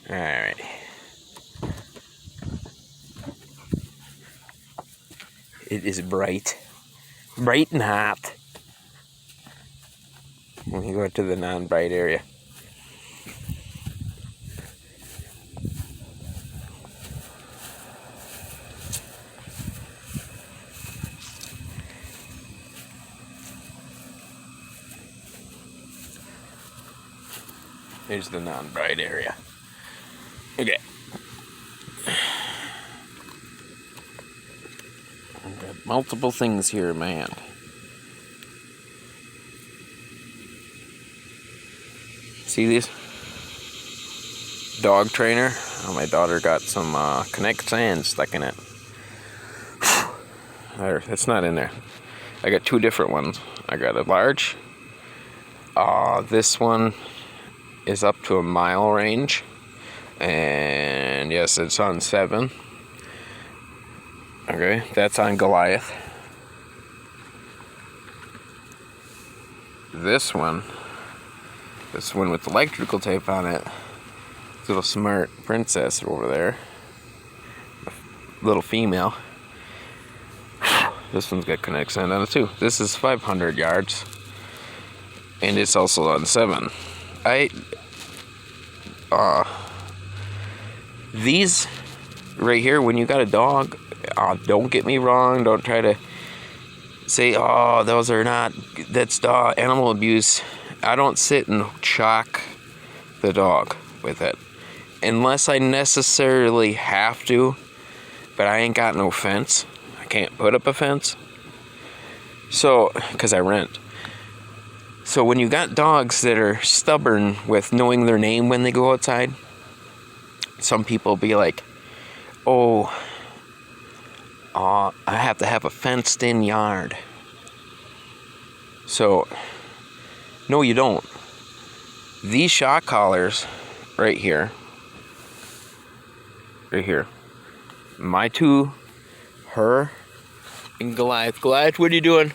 Alright. It is bright. Bright and hot. Let me go to the non-bright area. Here's the non-bright area. Okay. I've got multiple things here in my hand. See these? Dog trainer. Oh, my daughter got some Connect Sand stuck in it. There, it's not in there. I got two different ones. I got a large. This one is up to a mile range, and yes, it's on 7. Okay, that's on Goliath. This one with electrical tape on it, little smart princess over there, little female. This one's got Connect Sand on it too. This is 500 yards, and it's also on 7. These right here, when you got a dog, don't get me wrong, don't try to say, oh, that's dog animal abuse. I don't sit and shock the dog with it unless I necessarily have to, but I ain't got no fence. I can't put up a fence, so because I rent. So when you got dogs that are stubborn with knowing their name when they go outside, some people be like, oh, I have to have a fenced in yard. So, no you don't. These shock collars right here, my two, her and Goliath. Goliath, what are you doing?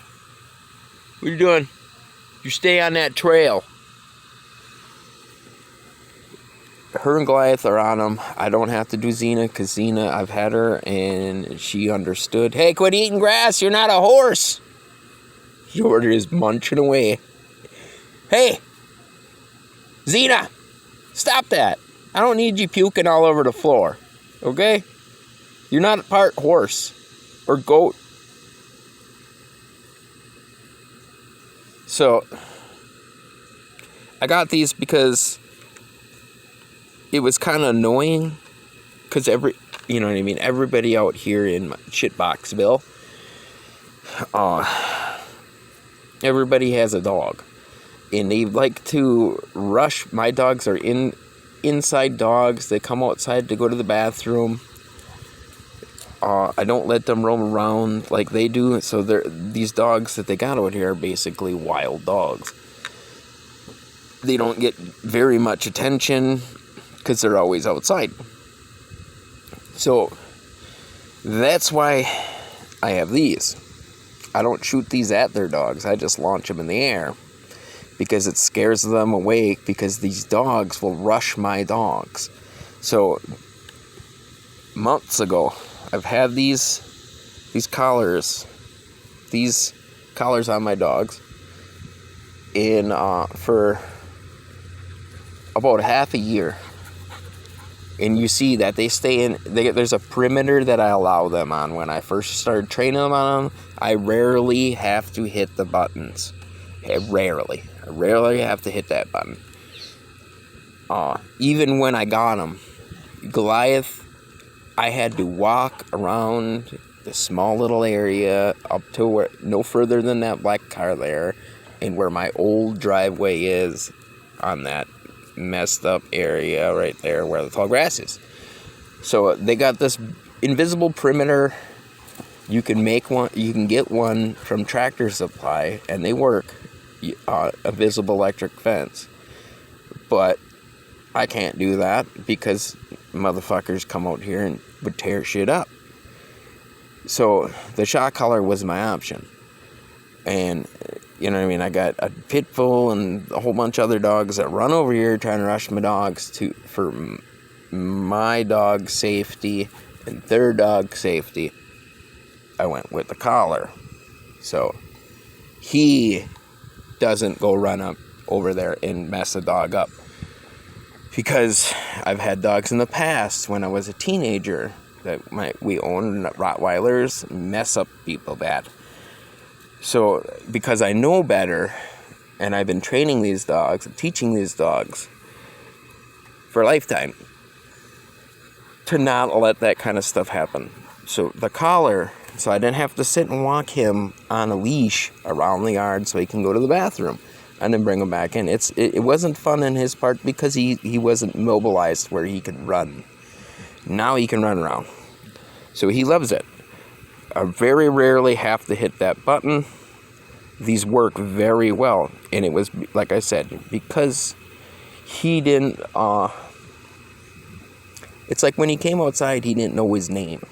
What are you doing? You stay on that trail. Her and Goliath are on them. I don't have to do Xena, because Xena, I've had her, and she understood. Hey, quit eating grass. You're not a horse. Jordan is munching away. Hey, Xena, stop that. I don't need you puking all over the floor, okay? You're not part horse or goat. So, I got these because it was kind of annoying, because you know what I mean, everybody out here in Shitboxville, everybody has a dog, and they like to rush. My dogs are inside dogs. They come outside to go to the bathroom. I don't let them roam around like they do. So these dogs that they got out here are basically wild dogs. They don't get very much attention because they're always outside. So that's why I have these. I don't shoot these at their dogs. I just launch them in the air because it scares them away, because these dogs will rush my dogs. So months ago, I've had these collars on my dogs for about half a year. And you see that they stay in. There's a perimeter that I allow them on. When I first started training them on them, I rarely have to hit the buttons. I rarely have to hit that button. Even when I got them, Goliath, I had to walk around the small little area up to where, no further than that black car there, and where my old driveway is, on that messed up area right there where the tall grass is. So they got this invisible perimeter. You can make one. You can get one from Tractor Supply, and they work. A visible electric fence, but I can't do that because motherfuckers come out here and would tear shit up. So the shock collar was my option, and you know what I mean. I got a pit bull and a whole bunch of other dogs that run over here trying to rush my dogs for my dog's safety and their dog's safety, I went with the collar. So he doesn't go run up over there and mess the dog up. Because I've had dogs in the past when I was a teenager that we owned rottweilers, mess up people bad. So because I know better, and I've been training these dogs and teaching these dogs for a lifetime to not let that kind of stuff happen. So the collar, so I didn't have to sit and walk him on a leash around the yard so he can go to the bathroom and then bring him back in. It wasn't fun on his part because he wasn't mobilized where he could run. Now he can run around. So he loves it. I very rarely have to hit that button. These work very well. And it was, like I said, because he didn't, it's like when he came outside, he didn't know his name.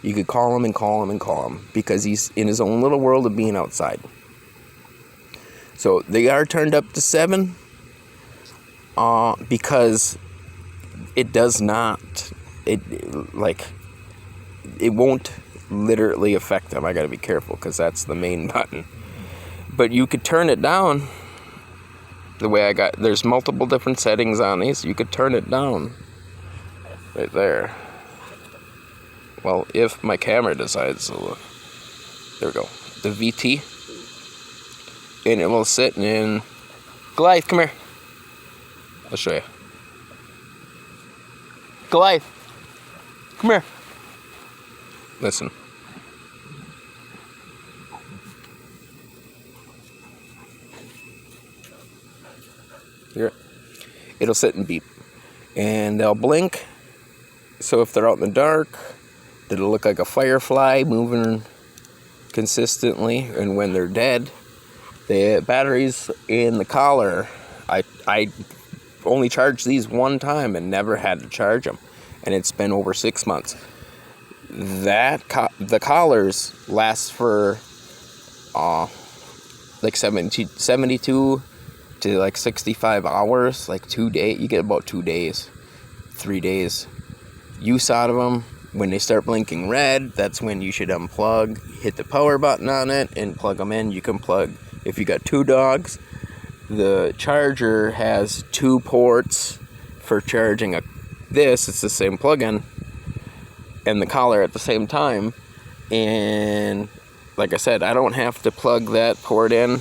You could call him and call him and call him because he's in his own little world of being outside. So they are turned up to 7 because it does not, it won't literally affect them. I got to be careful because that's the main button. But you could turn it down the way there's multiple different settings on these. You could turn it down right there. Well, if my camera decides to look. There we go. The VT. And it will sit in... Goliath, come here. I'll show you. Goliath, come here. Listen. Here. It'll sit and beep. And they'll blink. So if they're out in the dark, it'll look like a firefly moving consistently. And when they're dead, the batteries in the collar, I only charged these one time and never had to charge them. And it's been over 6 months. The collars last for like 72 to like 65 hours, like 2 days. You get about 2 days, 3 days use out of them. When they start blinking red, that's when you should unplug, hit the power button on it, and plug them in. You can plug, if you got 2 dogs, the charger has 2 ports for charging it's the same plug-in and the collar at the same time. And like I said, I don't have to plug that port in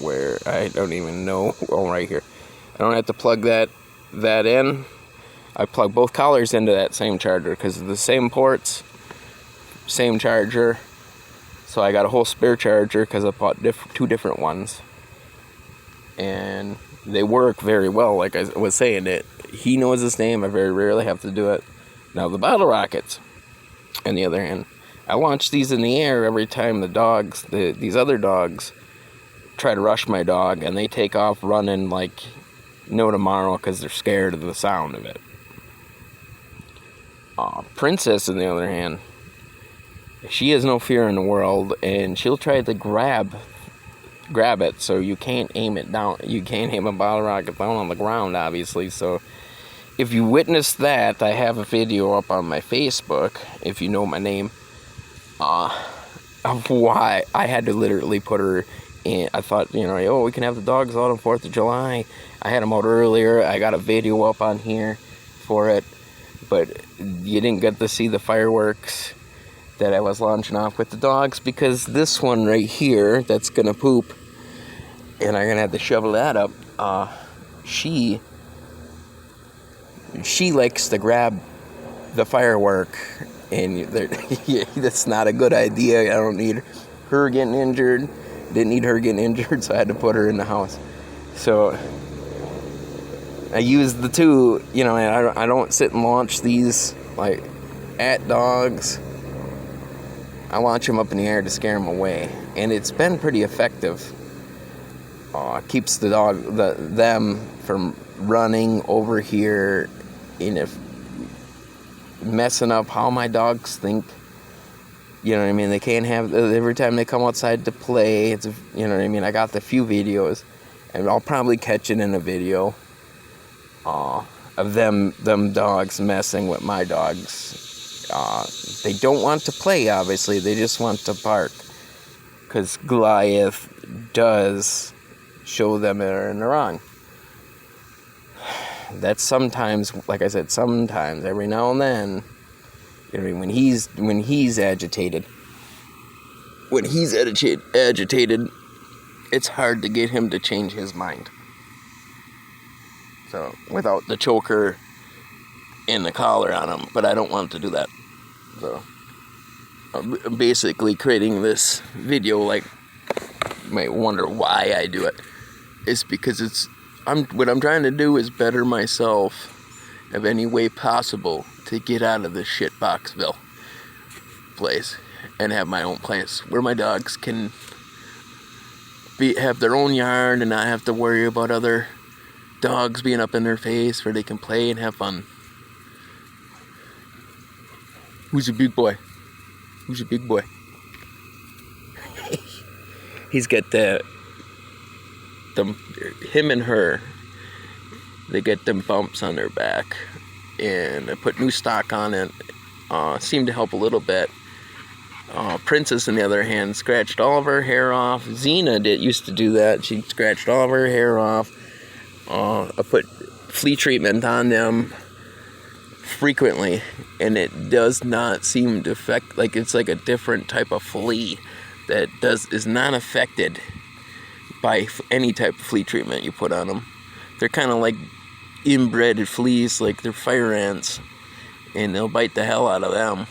where I don't even know. Oh, right here. I don't have to plug that in. I plug both collars into that same charger because of the same ports, same charger. So I got a whole spare charger because I bought 2 different ones. And they work very well. Like I was saying, he knows his name. I very rarely have to do it. Now the bottle rockets, on the other hand, I launch these in the air every time these other dogs try to rush my dog, and they take off running like no tomorrow because they're scared of the sound of it. Princess, on the other hand, she has no fear in the world, and she'll try to grab it, so you can't aim it down. You can't aim a bottle rocket down on the ground, obviously. So if you witness that, I have a video up on my Facebook, if you know my name, of why I had to literally put her in. I thought, we can have the dogs out on 4th of July. I had them out earlier. I got a video up on here for it, but you didn't get to see the fireworks that I was launching off with the dogs, because this one right here that's gonna poop, and I'm gonna have to shovel that up, she likes to grab the firework, and that's not a good idea. I don't need her getting injured. Didn't need her getting injured, so I had to put her in the house. So I used the 2, and I don't sit and launch these like at dogs. I launch them up in the air to scare them away, and it's been pretty effective. Keeps the them from running over here and messing up how my dogs think. You know what I mean? They can't have, every time they come outside to play, it's, you know what I mean? I got the few videos, and I'll probably catch it in a video. of them dogs messing with my dogs. They don't want to play, obviously. They just want to bark. Because Goliath does show them they're in the wrong. That's sometimes, like I said, sometimes, every now and then, when he's agitated, it's hard to get him to change his mind. So, without the choker and the collar on him, but I don't want to do that. So, I'm basically creating this video, like, you might wonder why I do it. It's because what I'm trying to do is better myself of any way possible to get out of this shitboxville place and have my own place where my dogs can have their own yard and not have to worry about other dogs being up in their face, where they can play and have fun. Who's a big boy? Who's a big boy? He's got him and her, they get them bumps on their back, and I put new stock on it. Seemed to help a little bit. Princess, on the other hand, scratched all of her hair off. Xena used to do that. She scratched all of her hair off. I put flea treatment on them frequently, and it does not seem to affect, like it's like a different type of flea that is not affected by any type of flea treatment you put on them. They're kind of like inbred fleas, like they're fire ants, and they'll bite the hell out of them.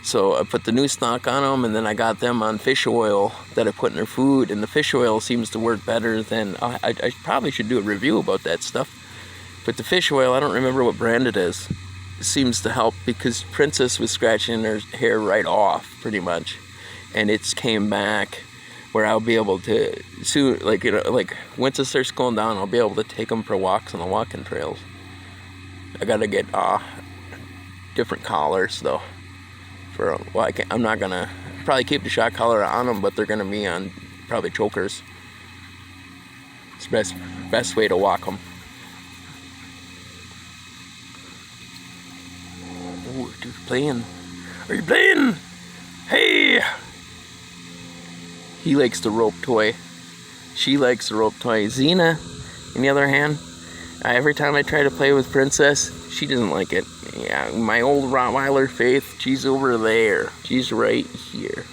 So I put the new stock on them, and then I got them on fish oil that I put in their food, and the fish oil seems to work better than, I probably should do a review about that stuff. But the fish oil, I don't remember what brand it is. It seems to help, because Princess was scratching her hair right off, pretty much. And it's came back where I'll be able to, soon, like once it starts going down, I'll be able to take them for walks on the walking trails. I gotta get different collars, though. I'm not gonna probably keep the shock collar on them, but they're gonna be on probably chokers. It's the best way to walk them. Oh, dude, playing? Are you playing? Hey! He likes the rope toy. She likes the rope toy. Xena, on the other hand, every time I try to play with Princess, she doesn't like it. Yeah, my old Rottweiler Faith, she's over there. She's right here.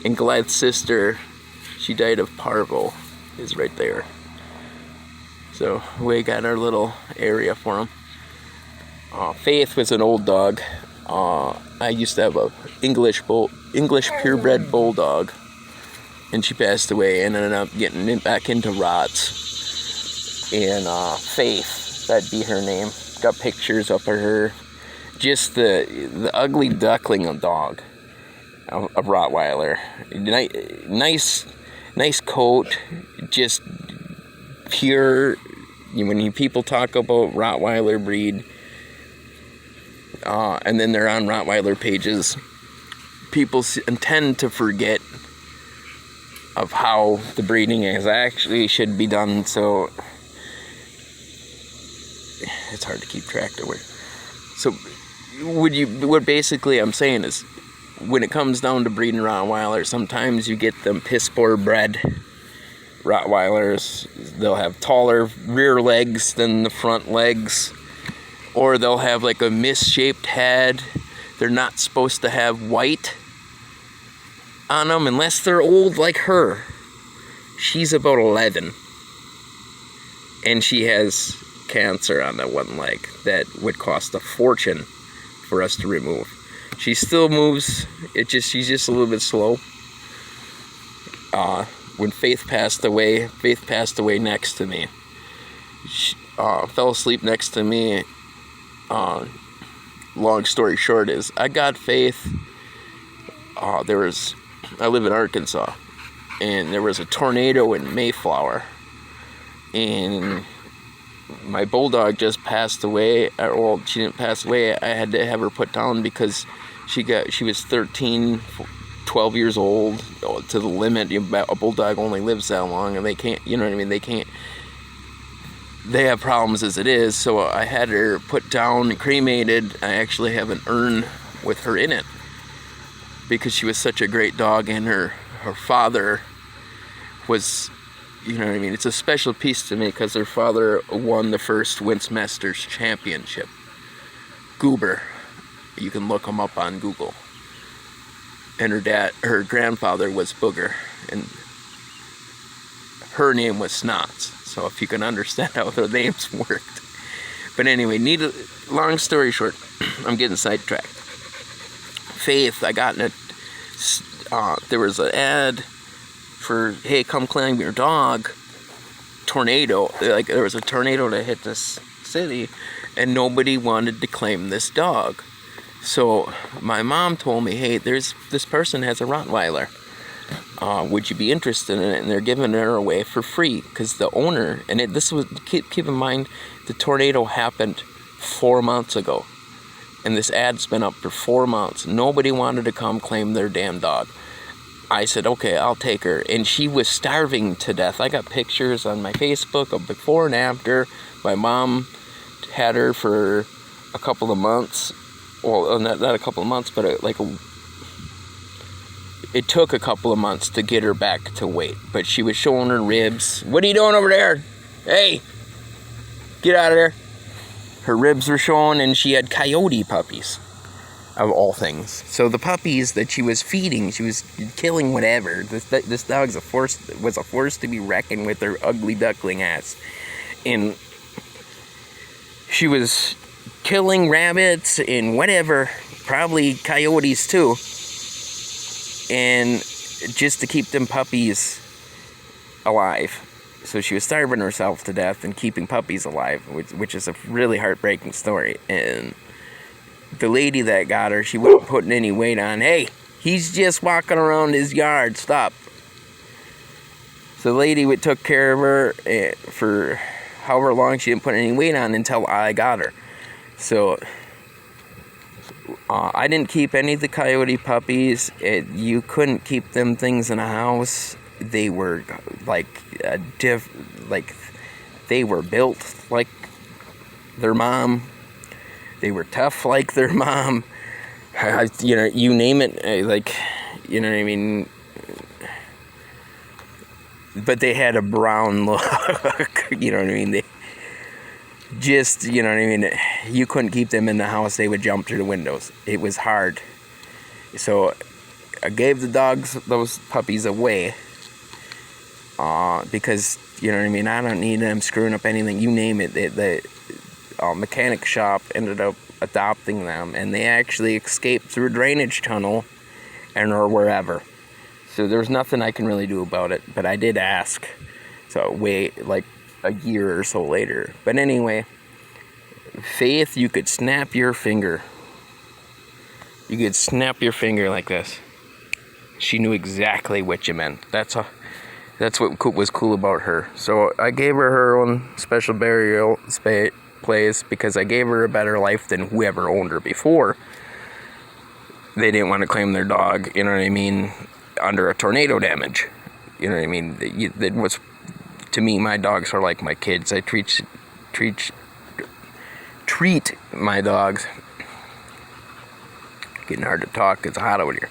And Goliath's sister, she died of parvo, is right there. So we got our little area for him. Faith was an old dog. I used to have a English purebred bulldog, and she passed away and ended up getting back into rots. And Faith, that'd be her name. Got pictures up of her. Just the ugly duckling of dog, a Rottweiler. Nice coat, just pure. When people talk about Rottweiler breed, and then they're on Rottweiler pages, people tend to forget of how the breeding is actually should be done. So it's hard to keep track of it. So what basically I'm saying is, when it comes down to breeding Rottweilers, sometimes you get them piss poor bred Rottweilers. They'll have taller rear legs than the front legs, or they'll have like a misshaped head. They're not supposed to have white on them unless they're old like her. She's about 11, and she has cancer on that one leg that would cost a fortune for us to remove. She still moves. She's just a little bit slow. When Faith passed away next to me. She fell asleep next to me. Long story short is, I got Faith. I live in Arkansas, and there was a tornado in Mayflower, and my bulldog just passed away. Well, she didn't pass away. I had to have her put down because she was 13, 12 years old, to the limit. A bulldog only lives that long, and they can't, you know what I mean? They can't they have problems as it is, so I had her put down and cremated. I actually have an urn with her in it because she was such a great dog, and her father was, you know what I mean, it's a special piece to me because her father won the first Masters Championship. Goober, you can look him up on Google. And her grandfather was Booger, and her name was Snots. So if you can understand how their names worked. But anyway, long story short, I'm getting sidetracked. Faith, I got in a, there was an ad for, hey, come claim your dog. Tornado, like there was a tornado that hit this city, and nobody wanted to claim this dog. So my mom told me, hey, this person has a Rottweiler. Would you be interested in it? And they're giving her away for free because the owner, and keep in mind, the tornado happened 4 months ago, and this ad's been up for 4 months. Nobody wanted to come claim their damn dog. I said, okay, I'll take her. And she was starving to death. I got pictures on my Facebook of before and after. My mom had her for a couple of months. Well, not a couple of months, but it took a couple of months to get her back to weight. But she was showing her ribs. What are you doing over there? Hey, get out of there. Her ribs were showing, and she had coyote puppies, of all things. So the puppies that she was feeding, she was killing whatever. This dog was a force to be reckoned with, her ugly duckling ass. And she was killing rabbits and whatever, probably coyotes too, and just to keep them puppies alive. So she was starving herself to death and keeping puppies alive, which is a really heartbreaking story. And the lady that got her, she wasn't putting any weight on. Hey, he's just walking around his yard, stop. So the lady took care of her for however long. She didn't put any weight on until I got her. So I didn't keep any of the coyote puppies. You couldn't keep them things in a house. They were they were built like their mom. They were tough like their mom. You name it, you know what I mean. But they had a brown look, you know what I mean. They just, you know what I mean. You couldn't keep them in the house. They would jump through the windows. It was hard. So I gave those puppies away. Because, you know what I mean, I don't need them screwing up anything. You name it. The mechanic shop ended up adopting them, and they actually escaped through a drainage tunnel and or wherever. So there's nothing I can really do about it, but I did ask. So wait, like a year or so later. But anyway, Faith, you could snap your finger. You could snap your finger like this. She knew exactly what you meant. That's what was cool about her. So I gave her own special burial place because I gave her a better life than whoever owned her before. They didn't want to claim their dog, you know what I mean, under a tornado damage. You know what I mean? It was, to me, my dogs are like my kids. I treat my dogs. Getting hard to talk. It's hot out here.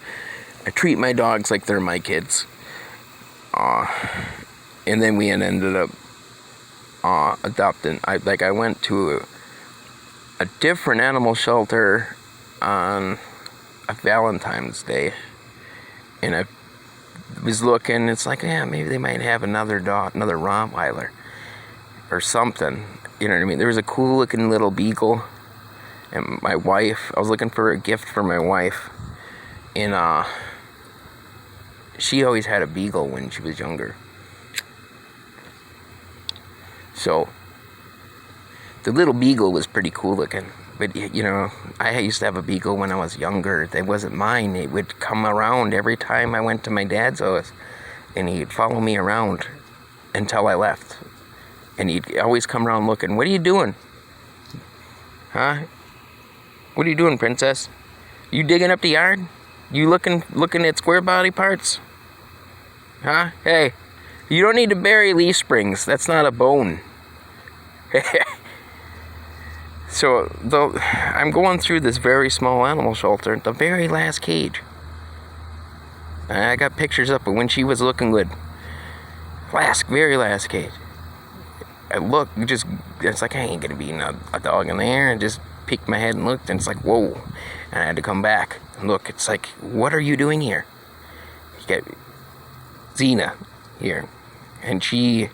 I treat my dogs like they're my kids. And then we ended up adopting. I went to a different animal shelter on a Valentine's Day, and I was looking. It's like, yeah, maybe they might have another dog, another Rottweiler or something. You know what I mean? There was a cool looking little beagle, and my wife. I was looking for a gift for my wife, and she always had a beagle when she was younger. So the little beagle was pretty cool looking. But, you know, I used to have a beagle when I was younger. That wasn't mine. It would come around every time I went to my dad's house, and he'd follow me around until I left. And he'd always come around looking, what are you doing? Huh? What are you doing, princess? You digging up the yard? You looking at square body parts? Huh? Hey, you don't need to bury leaf springs. That's not a bone. So I'm going through this very small animal shelter, the very last cage. I got pictures up of when she was looking good. Very last cage. I look, it's like, I ain't gonna be a dog in there. I just peeked my head and looked, and it's like, whoa. And I had to come back and look. It's like, what are you doing here? You got Xena here. And she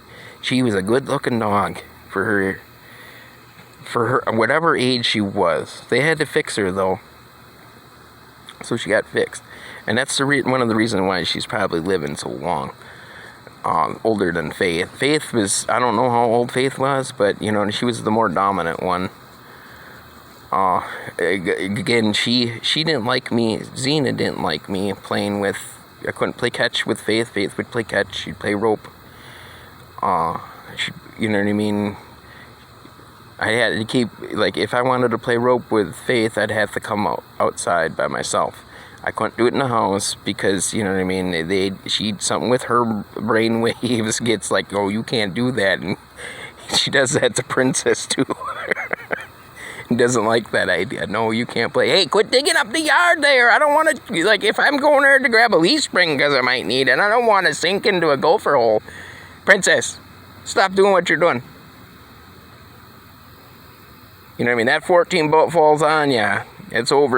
was a good looking dog for her whatever age she was. They had to fix her though, so she got fixed, and that's one of the reasons why she's probably living so long. Older than Faith. Faith was, I don't know how old Faith was, but she was the more dominant one. Again, she didn't like me. Xena didn't like me playing with. I couldn't play catch with Faith. Faith would play catch. She'd play rope. You know what I mean? I had to keep, like, if I wanted to play rope with Faith, I'd have to come outside by myself. I couldn't do it in the house because, you know what I mean, something with her brain waves gets like, oh, you can't do that. And she does that to Princess, too. Doesn't like that idea. No, you can't play. Hey, quit digging up the yard there. I don't want to, like, if I'm going there to grab a leaf spring because I might need it, I don't want to sink into a gopher hole. Princess, stop doing what you're doing. You know what I mean? That 14 bolt falls on ya. It's over.